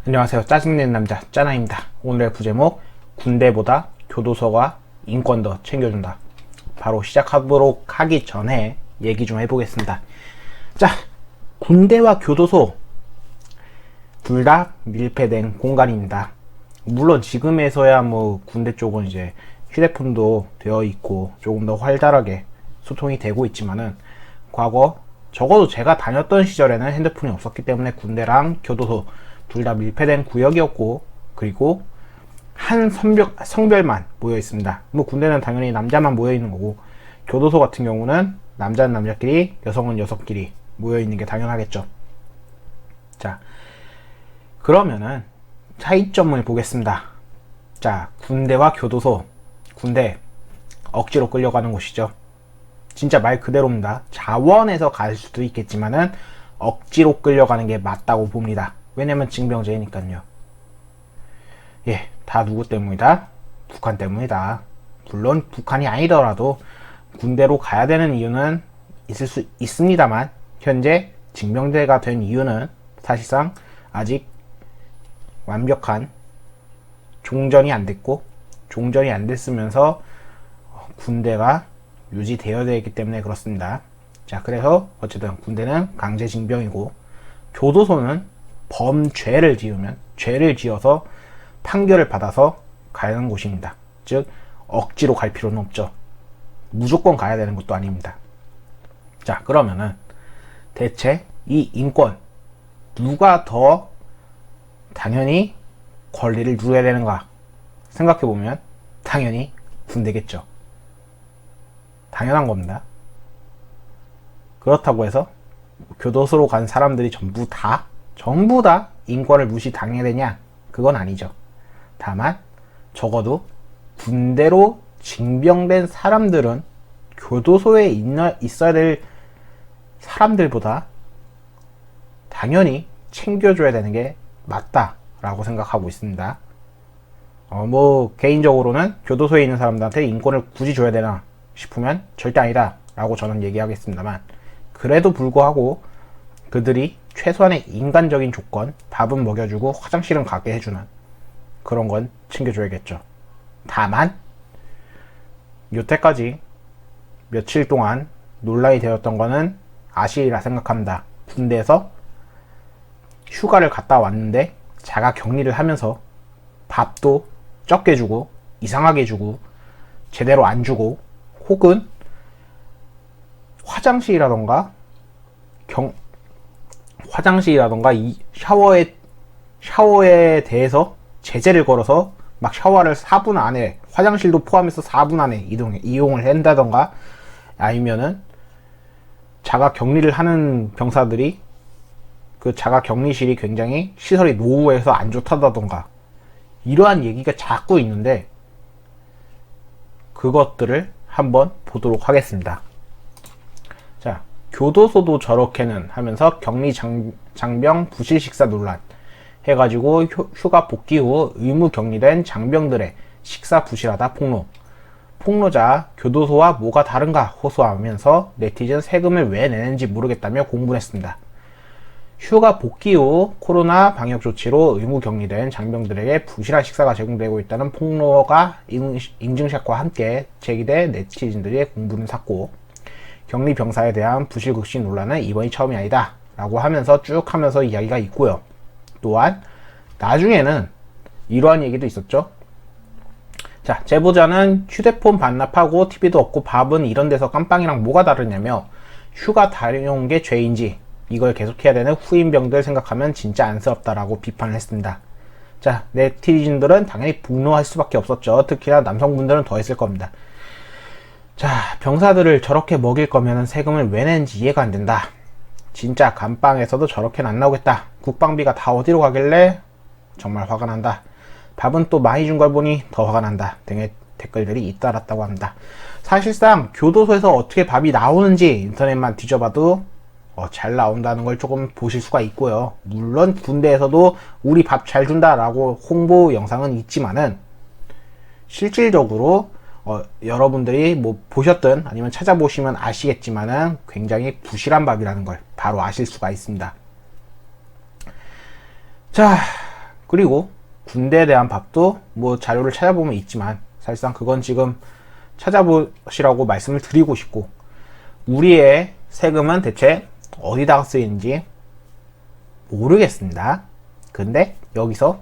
안녕하세요. 짜증내는 남자 짜나입니다. 오늘의 부제목, 군대보다 교도소가 인권 더 챙겨준다. 바로 시작하도록 하기 전에 얘기 좀 해보겠습니다. 자, 군대와 교도소 둘 다 밀폐된 공간입니다. 물론 지금에서야 뭐 군대 쪽은 이제 휴대폰도 되어 있고 조금 더 활달하게 소통이 되고 있지만은, 과거 적어도 제가 다녔던 시절에는 핸드폰이 없었기 때문에 군대랑 교도소 둘 다 밀폐된 구역이었고, 그리고 한 성별만 모여 있습니다. 뭐 군대는 당연히 남자만 모여 있는 거고, 교도소 같은 경우는 남자는 남자끼리, 여성은 여성끼리 모여 있는 게 당연하겠죠. 자, 그러면은 차이점을 보겠습니다. 자, 군대와 교도소. 군대 억지로 끌려가는 곳이죠. 진짜 말 그대로입니다. 자원에서 갈 수도 있겠지만은 억지로 끌려가는 게 맞다고 봅니다. 왜냐면 징병제니까요. 예, 다 누구 때문이다? 북한 때문이다. 물론 북한이 아니더라도 군대로 가야 되는 이유는 있을 수 있습니다만, 현재 징병제가 된 이유는 사실상 아직 완벽한 종전이 안 됐고, 종전이 안 됐으면서 군대가 유지되어야 되기 때문에 그렇습니다. 자, 그래서 어쨌든 군대는 강제징병이고, 교도소는 범죄를 지으면, 죄를 지어서 판결을 받아서 가는 곳입니다. 즉, 억지로 갈 필요는 없죠. 무조건 가야 되는 것도 아닙니다. 자, 그러면은 대체 이 인권, 누가 더 당연히 권리를 누려야 되는가 생각해보면 당연히 군대겠죠. 당연한 겁니다. 그렇다고 해서 교도소로 간 사람들이 전부 다 인권을 무시당해야 되냐? 그건 아니죠. 다만 적어도 군대로 징병된 사람들은 교도소에 있어야 될 사람들보다 당연히 챙겨줘야 되는 게 맞다라고 생각하고 있습니다. 뭐 개인적으로는 교도소에 있는 사람들한테 인권을 굳이 줘야 되나 싶으면 절대 아니다 라고 저는 얘기하겠습니다만, 그래도 불구하고 그들이 최소한의 인간적인 조건, 밥은 먹여주고 화장실은 가게 해주는 그런 건 챙겨줘야겠죠. 다만 여태까지 며칠 동안 논란이 되었던 거는 아시리라 생각합니다. 군대에서 휴가를 갔다 왔는데 자가 격리를 하면서 밥도 적게 주고, 이상하게 주고, 제대로 안 주고, 혹은 화장실이라던가 이 샤워에 대해서 제재를 걸어서 막 샤워를 4분 안에, 화장실도 포함해서 4분 안에 이용을 한다던가, 아니면은 자가 격리를 하는 병사들이 그 자가 격리실이 굉장히 시설이 노후해서 안 좋다던가, 이러한 얘기가 자꾸 있는데 그것들을 한번 보도록 하겠습니다. 자, 교도소도 저렇게는 하면서 격리 장병 부실 식사 논란 해가지고 휴가 복귀 후 의무 격리된 장병들의 식사 부실하다 폭로. 폭로자 교도소와 뭐가 다른가 호소하면서 네티즌 세금을 왜 내는지 모르겠다며 공분했습니다. 휴가 복귀 후 코로나 방역 조치로 의무 격리된 장병들에게 부실한 식사가 제공되고 있다는 폭로가 인증샷과 함께 제기돼 네티즌들의 공분을 샀고, 격리 병사에 대한 부실급식 논란은 이번이 처음이 아니다 라고 하면서 쭉 하면서 이야기가 있고요. 또한 나중에는 이러한 얘기도 있었죠. 자, 제보자는 휴대폰 반납하고 TV도 없고 밥은 이런 데서 깜빵이랑 뭐가 다르냐며, 휴가 다녀온 게 죄인지 이걸 계속해야 되는 후임병들 생각하면 진짜 안쓰럽다라고 비판을 했습니다. 자, 네티즌들은 당연히 분노할 수밖에 없었죠. 특히나 남성분들은 더 했을 겁니다. 자, 병사들을 저렇게 먹일 거면 세금을 왜 내는지 이해가 안 된다. 진짜 감방에서도 저렇게는 안 나오겠다. 국방비가 다 어디로 가길래 정말 화가 난다. 밥은 또 많이 준 걸 보니 더 화가 난다 등의 댓글들이 잇따랐다고 합니다. 사실상 교도소에서 어떻게 밥이 나오는지 인터넷만 뒤져봐도 잘 나온다는 걸 조금 보실 수가 있고요. 물론 군대에서도 우리 밥 잘 준다라고 홍보 영상은 있지만은, 실질적으로 여러분들이 뭐 보셨든 아니면 찾아보시면 아시겠지만은 굉장히 부실한 밥이라는 걸 바로 아실 수가 있습니다. 자, 그리고 군대에 대한 밥도 뭐 자료를 찾아보면 있지만 사실상 그건 지금 찾아보시라고 말씀을 드리고 싶고, 우리의 세금은 대체 어디다가 쓰이는지 모르겠습니다. 근데 여기서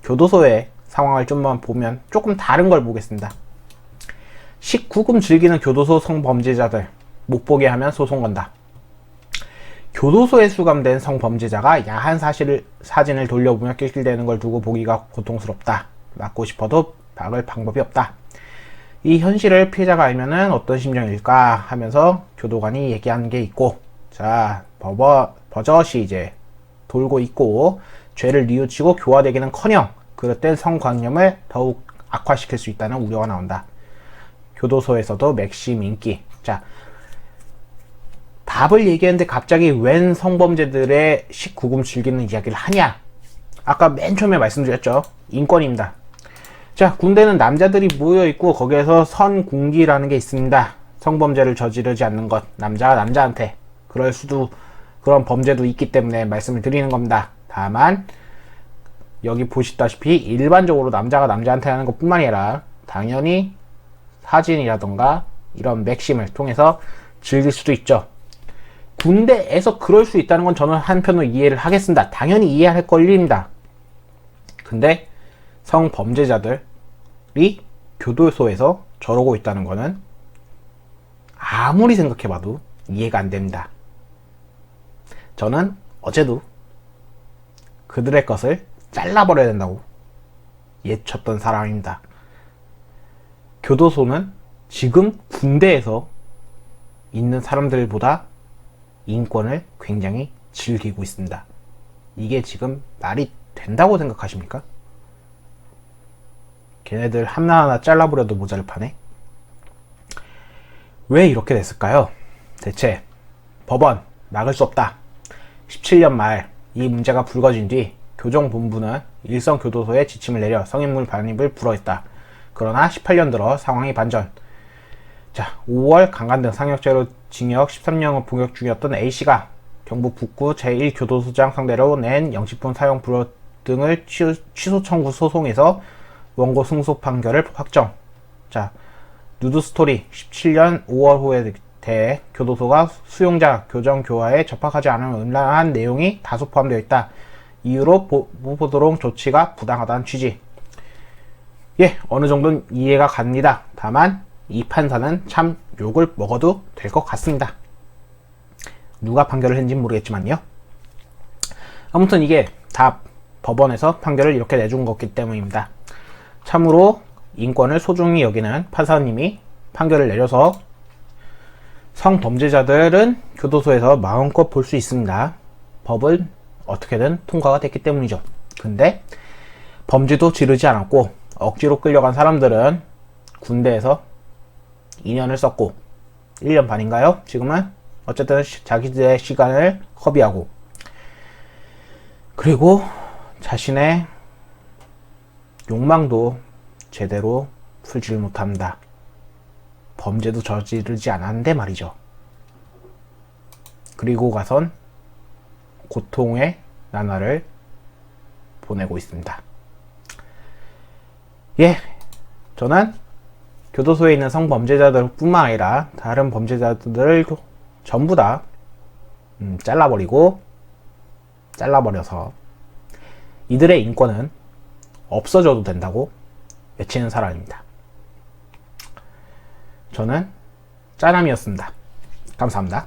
교도소의 상황을 좀만 보면 조금 다른 걸 보겠습니다. 19금 즐기는 교도소 성범죄자들 못 보게 하면 소송 건다. 교도소에 수감된 성범죄자가 야한 사진을 돌려보며 낄낄대는 걸 두고 보기가 고통스럽다. 막고 싶어도 막을 방법이 없다. 이 현실을 피해자가 알면은 어떤 심정일까 하면서 교도관이 얘기하는 게 있고, 자, 버젓이 이제 돌고 있고, 죄를 뉘우치고 교화되기는커녕 그릇된 성관념을 더욱 악화시킬 수 있다는 우려가 나온다. 교도소에서도 맥심 인기. 자, 답을 얘기했는데 갑자기 웬 성범죄들의 19금 즐기는 이야기를 하냐? 아까 맨 처음에 말씀드렸죠. 인권입니다. 자, 군대는 남자들이 모여있고 거기에서 선군기라는 게 있습니다. 성범죄를 저지르지 않는 것, 남자가 남자한테 그런 범죄도 있기 때문에 말씀을 드리는 겁니다. 다만 여기 보시다시피 일반적으로 남자가 남자한테 하는 것 뿐만이 아니라 당연히 사진이라던가 이런 맥심을 통해서 즐길 수도 있죠. 군대에서 그럴 수 있다는 건 저는 한편으로 이해를 하겠습니다. 당연히 이해할 권리입니다. 근데 성범죄자들이 교도소에서 저러고 있다는 거는 아무리 생각해봐도 이해가 안 됩니다. 저는 어제도 그들의 것을 잘라버려야 된다고 예쳤던 사람입니다. 교도소는 지금 군대에서 있는 사람들보다 인권을 굉장히 즐기고 있습니다. 이게 지금 말이 된다고 생각하십니까? 걔네들 하나하나 잘라버려도 모자를 파네? 왜 이렇게 됐을까요? 대체 법원 막을 수 없다. 17년 말 이 문제가 불거진 뒤 교정본부는 일선교도소에 지침을 내려 성인물 반입을 불허했다. 그러나 18년 들어 상황이 반전. 자, 5월 강간 등 상역죄로 징역 13년을 복역 중이었던 A씨가 경북 북구 제1교도소장 상대로 낸 영식품 사용 불허 등을 취소 청구 소송에서 원고 승소 판결을 확정. 자, 누드스토리 17년 5월 후에 대해 교도소가 수용자 교정 교화에 접합하지 않은 음란한 내용이 다수 포함되어 있다. 이유로 무보도록 조치가 부당하다는 취지. 예, 어느 정도는 이해가 갑니다. 다만 이 판사는 참 욕을 먹어도 될 것 같습니다. 누가 판결을 했는지 모르겠지만요. 아무튼 이게 다 법원에서 판결을 이렇게 내준 거기 때문입니다. 참으로 인권을 소중히 여기는 판사님이 판결을 내려서 성범죄자들은 교도소에서 마음껏 볼 수 있습니다. 법은 어떻게든 통과가 됐기 때문이죠. 근데 범죄도 지르지 않았고 억지로 끌려간 사람들은 군대에서 2년을 썼고 1년 반인가요? 지금은 어쨌든 자기들의 시간을 허비하고, 그리고 자신의 욕망도 제대로 풀지를 못합니다. 범죄도 저지르지 않았는데 말이죠. 그리고 가선 고통의 나날을 보내고 있습니다. 예, 저는 교도소에 있는 성범죄자들 뿐만 아니라 다른 범죄자들을 전부 다 잘라버려서 이들의 인권은 없어져도 된다고 외치는 사람입니다. 저는 짜남이었습니다. 감사합니다.